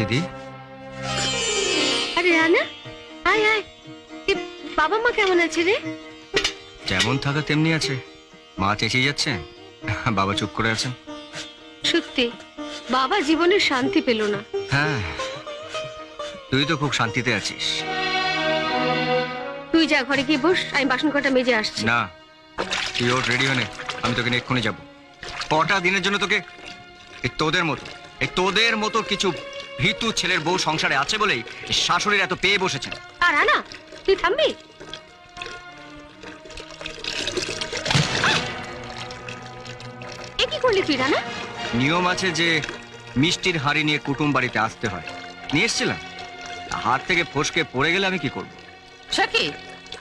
দিদি, আরে রানা, আয় আয়। বাবা মা কেমন আছে রে? যেমন থাকা তেমনি আছে। মা চেঁচিয়ে যাচ্ছে, বাবা চুপ করে আছেন। সত্যি বাবা জীবনে শান্তি পেল না। হ্যাঁ, তুই তো খুব শান্তিতে আছিস। তুই যা, ঘরে গিয়ে বস, আমি বাসন কটা মেজে আসছি। না, তুই ওর রেডি হনে, আমি তোকে নিয়ে এক্ষুনি যাবো। কটা দিনের জন্য তোকে তোদের মতো কিছু ভীতু ছেলের বউ সংসারে আছে বলেই শাশুড়ির এত পেয়ে বসেছেন। আর রানা, তুই থামবি? এ কি করলি তুই রানা? নিয়ম আছে যে মিষ্টির হাঁড়ি নিয়ে কুটুম বাড়িতে আসতে হয়, নিয়ে এসছিলাম। হাত থেকে ফসকে পড়ে গেলে আমি কি করবো? সখী,